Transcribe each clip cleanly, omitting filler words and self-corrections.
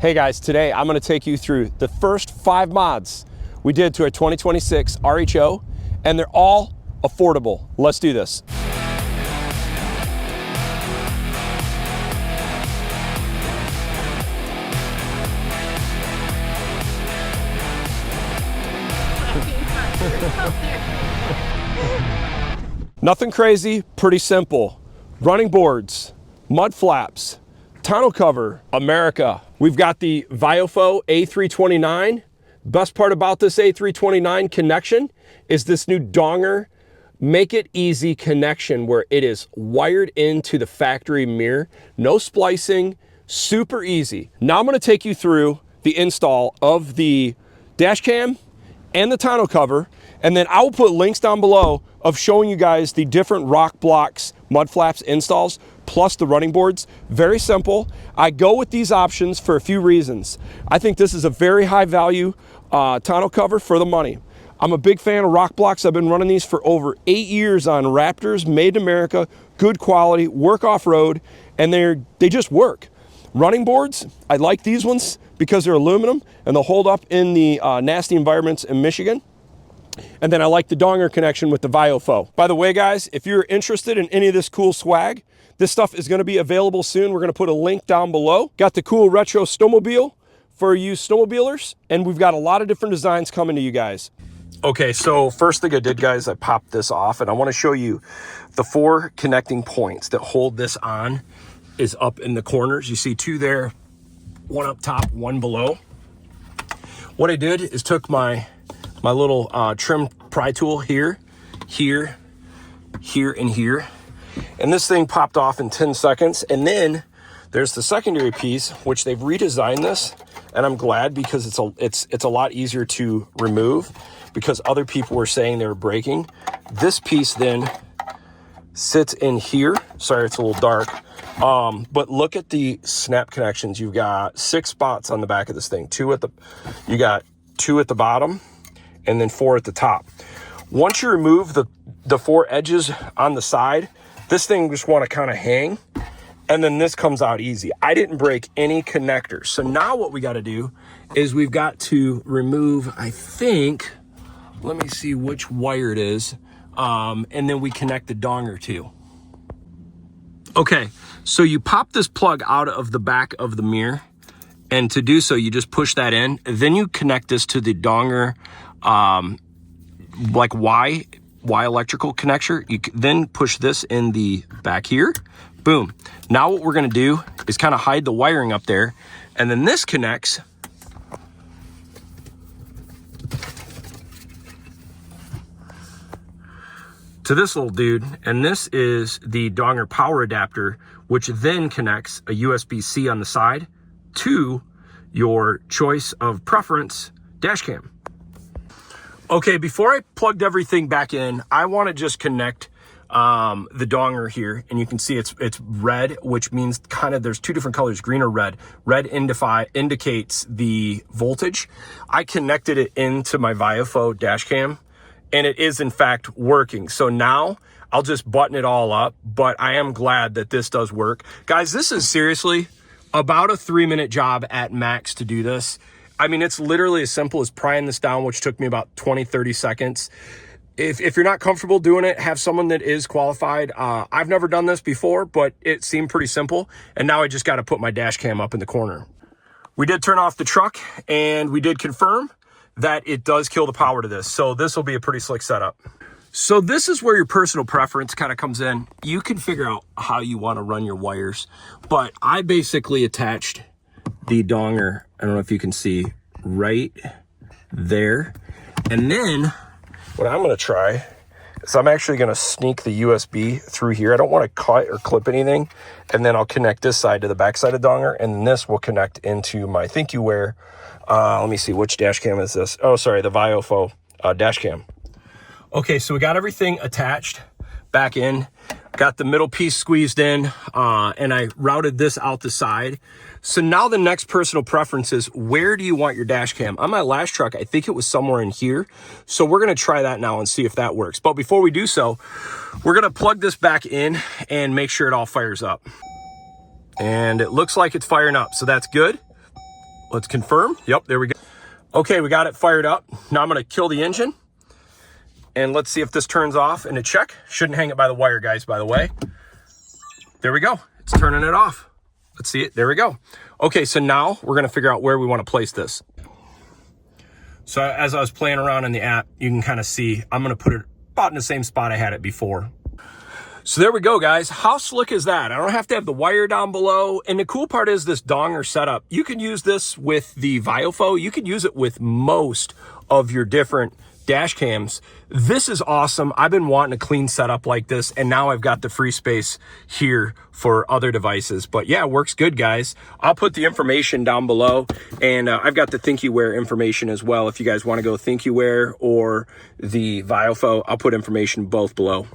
Hey guys, today I'm going to take you through the first 5 mods we did to a 2026 RHO, and they're all affordable. Let's do this. Nothing crazy, pretty simple. Running boards, mud flaps, tonneau cover, America. We've got the RHO A329. Best part about this A329 connection is this new Dongar Make It Easy connection where it is wired into the factory mirror. No splicing, super easy. Now I'm gonna take you through the install of the dash cam and the tonneau cover, and then I will put links down below of showing you guys the different Rokblokz mud flaps installs plus the running boards. Very simple. I go with these options for a few reasons. I think this is a very high value tonneau cover for the money. I'm a big fan of Rokblokz. I've been running these for over 8 years on Raptors, made in America, good quality, work off-road, and they just work. Running boards, I like these ones because they're aluminum and they'll hold up in the nasty environments in Michigan. And then I like the Dongar connection with the RHO. By the way, guys, if you're interested in any of this cool swag, this stuff is going to be available soon. We're going to put a link down below. Got the cool retro snowmobile for you snowmobilers, and we've got a lot of different designs coming to you guys. Okay, so first thing I did, guys, I popped this off, and I want to show you the 4 connecting points that hold this on is up in the corners. You see 2 there, 1 up top, 1 below. What I did is took my little trim pry tool here, here, and here. And this thing popped off in 10 seconds. And then there's the secondary piece, which they've redesigned this. And I'm glad because it's a lot easier to remove because other people were saying they were breaking. This piece then sits in here. Sorry, it's a little dark. But look at the snap connections. You've got 6 spots on the back of this thing. You got 2 at the bottom, and then 4 at the top. Once you remove the 4 edges on the side, this thing just want to kind of hang, and then this comes out easy. I didn't break any connectors. So now what we got to do is we've got to remove, I think, let me see which wire it is, and then we connect the Dongar too. Okay, so you pop this plug out of the back of the mirror, and to do so, you just push that in. Then you connect this to the Dongar, like Y electrical connector. You then push this in the back here. Boom. Now what we're gonna do is kind of hide the wiring up there, and then this connects to this little dude, and this is the Dongar power adapter, which then connects a USB-C on the side to your choice of preference dash cam. Okay, before I plugged everything back in, I want to just connect the Dongar here, and you can see it's red, which means kind of there's 2 different colors, green or red. Red indicates the voltage. I connected it into my RHO dash cam, and it is in fact working. So now I'll just button it all up, but I am glad that this does work. Guys, this is seriously about a 3-minute job at max to do this. I mean, it's literally as simple as prying this down, which took me about 20-30 seconds. If you're not comfortable doing it, have someone that is qualified. I've never done this before, but it seemed pretty simple. And now I just got to put my dash cam up in the corner. We did turn off the truck, and we did confirm that it does kill the power to this. So this will be a pretty slick setup. So this is where your personal preference kind of comes in. You can figure out how you want to run your wires, but I basically attached the Dongar, I don't know if you can see, right there. And then what I'm going to try is I'm actually going to sneak the USB through here. I don't want to cut or clip anything. And then I'll connect this side to the back side of Dongar, and this will connect into my ThinkUware. Let me see, which dash cam is this? Oh, sorry, the RHO dash cam. Okay, so we got everything attached back in. Got the middle piece squeezed in, and I routed this out the side. So now the next personal preference is, where do you want your dash cam? On my last truck, I think it was somewhere in here. So we're gonna try that now and see if that works. But before we do so, we're gonna plug this back in and make sure it all fires up. And it looks like it's firing up, so that's good. Let's confirm. Yep, there we go. Okay, we got it fired up. Now I'm gonna kill the engine and let's see if this turns off in a check. Shouldn't hang it by the wire, guys, by the way. There we go. It's turning it off. Let's see it. There we go. Okay, so now we're gonna figure out where we wanna place this. So as I was playing around in the app, you can kind of see, I'm gonna put it about in the same spot I had it before. So there we go, guys. How slick is that? I don't have to have the wire down below. And the cool part is this Dongar setup. You can use this with the VioFo. You can use it with most of your different dash cams. This is awesome. I've been wanting a clean setup like this, and now I've got the free space here for other devices. But yeah, it works good, guys. I'll put the information down below, and I've got the ThinkyWare information as well. If you guys want to go ThinkyWare or the VioFo, I'll put information both below.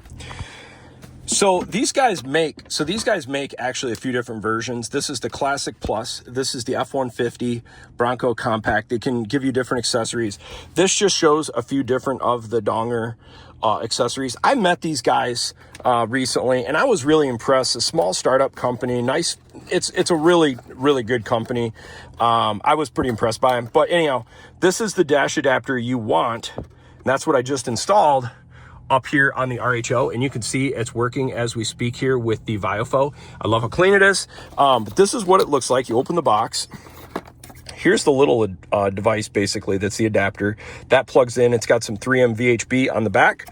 So these guys make actually a few different versions. This is the Classic Plus. This is the F-150 Bronco Compact. They can give you different accessories. This just shows a few different of the Dongar accessories. I met these guys recently, and I was really impressed. A small startup company, nice. It's a really, really good company. I was pretty impressed by them. But anyhow, this is the dash adapter you want. And that's what I just installed up here on the RHO, and you can see it's working as we speak here with the VioFo. I love how clean it is. But this is what it looks like. You open the box. Here's the little device, basically, that's the adapter. That plugs in. It's got some 3M VHB on the back.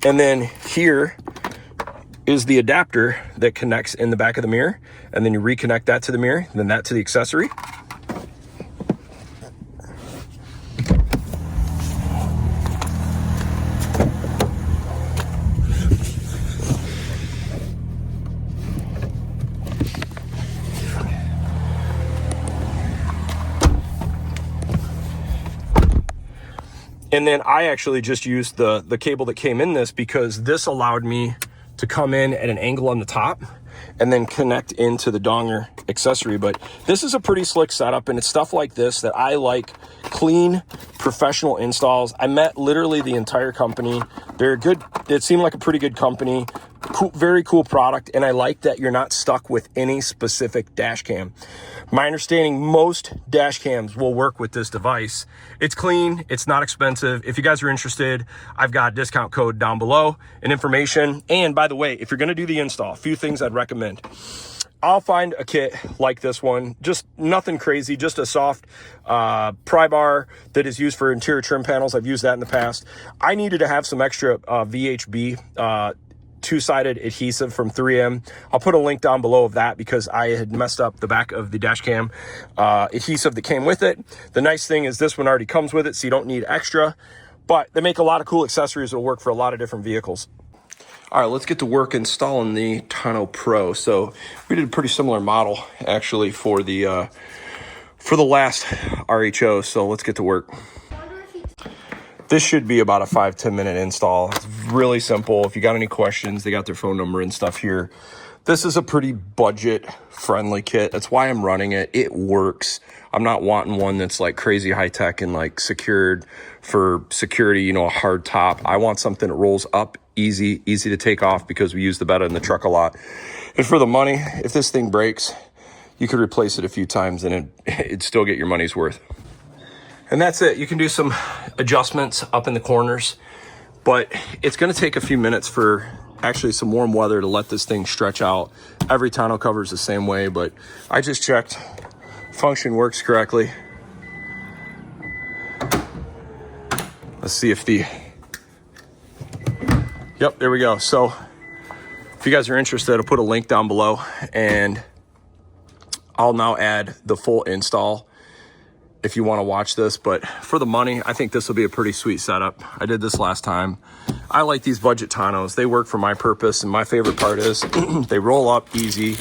And then here is the adapter that connects in the back of the mirror. And then you reconnect that to the mirror, and then that to the accessory. And then I actually just used the cable that came in this because this allowed me to come in at an angle on the top and then connect into the Dongar accessory. But this is a pretty slick setup, and it's stuff like this that I like. Clean, professional installs. I met literally the entire company. They're good. It seemed like a pretty good company. Cool, very cool product, and I like that you're not stuck with any specific dash cam. My understanding, most dash cams will work with this device. It's clean, it's not expensive. If you guys are interested, I've got a discount code down below and information. And by the way, if you're gonna do the install, a few things I'd recommend. I'll find a kit like this one, just nothing crazy, just a soft pry bar that is used for interior trim panels. I've used that in the past. I needed to have some extra VHB two-sided adhesive from 3M. I'll put a link down below of that because I had messed up the back of the dash cam adhesive that came with it. The nice thing is this one already comes with it, so you don't need extra, but they make a lot of cool accessories that will work for a lot of different vehicles. All right, let's get to work installing the Tonneau Pro. So we did a pretty similar model actually for the last RHO, so let's get to work. This should be about a 5-10 minute install. It's really simple. If you got any questions, they got their phone number and stuff here. This is a pretty budget friendly kit. That's why I'm running it. It works. I'm not wanting one that's like crazy high tech and like secured for security, you know, a hard top. I want something that rolls up easy to take off because we use the bed in the truck a lot. And for the money, if this thing breaks, you could replace it a few times and it'd still get your money's worth. And that's it. You can do some adjustments up in the corners, but it's going to take a few minutes for actually some warm weather to let this thing stretch out. Every tonneau cover is the same way, but I just checked. Function works correctly. Let's see if yep, there we go. So if you guys are interested, I'll put a link down below, and I'll now add the full install if you want to watch this. But for the money, I think this will be a pretty sweet setup. I did this last time. I like these budget tonneaus. They work for my purpose, and my favorite part is they roll up easy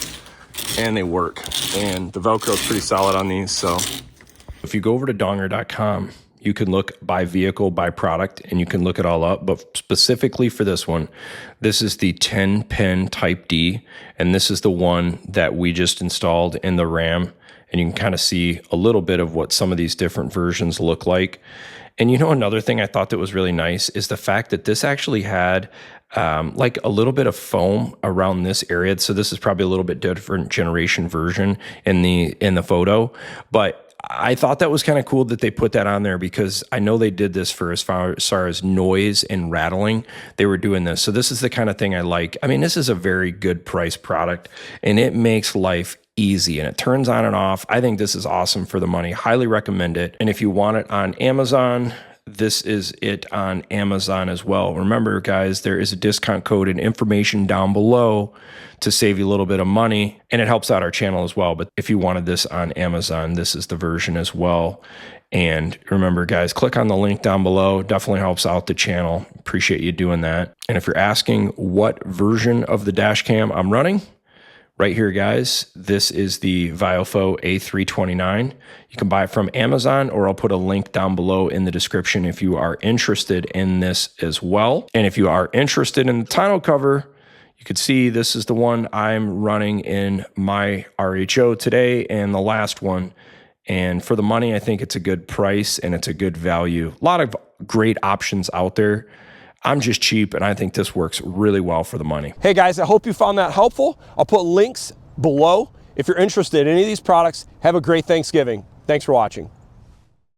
and they work. And the Velcro is pretty solid on these. So if you go over to dongar.com, you can look by vehicle, by product, and you can look it all up. But specifically for this one, this is the 10-pin Type D, and this is the one that we just installed in the Ram. And you can kind of see a little bit of what some of these different versions look like. And you know, another thing I thought that was really nice is the fact that this actually had like a little bit of foam around this area. So this is probably a little bit different generation version in the photo, but I thought that was kind of cool that they put that on there, because I know they did this for as far as noise and rattling. They were doing this. So this is the kind of thing I like. I mean, this is a very good price product, and it makes life easy, and it turns on and off. I think this is awesome for the money. Highly recommend it. And if you want it on Amazon, this is it on Amazon as well. Remember, guys, there is a discount code and information down below to save you a little bit of money, and it helps out our channel as well. But if you wanted this on Amazon, this is the version as well. And remember, guys, click on the link down below. Definitely helps out the channel. Appreciate you doing that. And if you're asking what version of the dash cam I'm running, right here, guys, this is the RHO A329. You can buy it from Amazon, or I'll put a link down below in the description if you are interested in this as well. And if you are interested in the tonneau cover, you can see this is the one I'm running in my RHO today and the last one. And for the money, I think it's a good price and it's a good value. A lot of great options out there. I'm just cheap, and I think this works really well for the money. Hey guys, I hope you found that helpful. I'll put links below if you're interested in any of these products. Have a great Thanksgiving. Thanks for watching.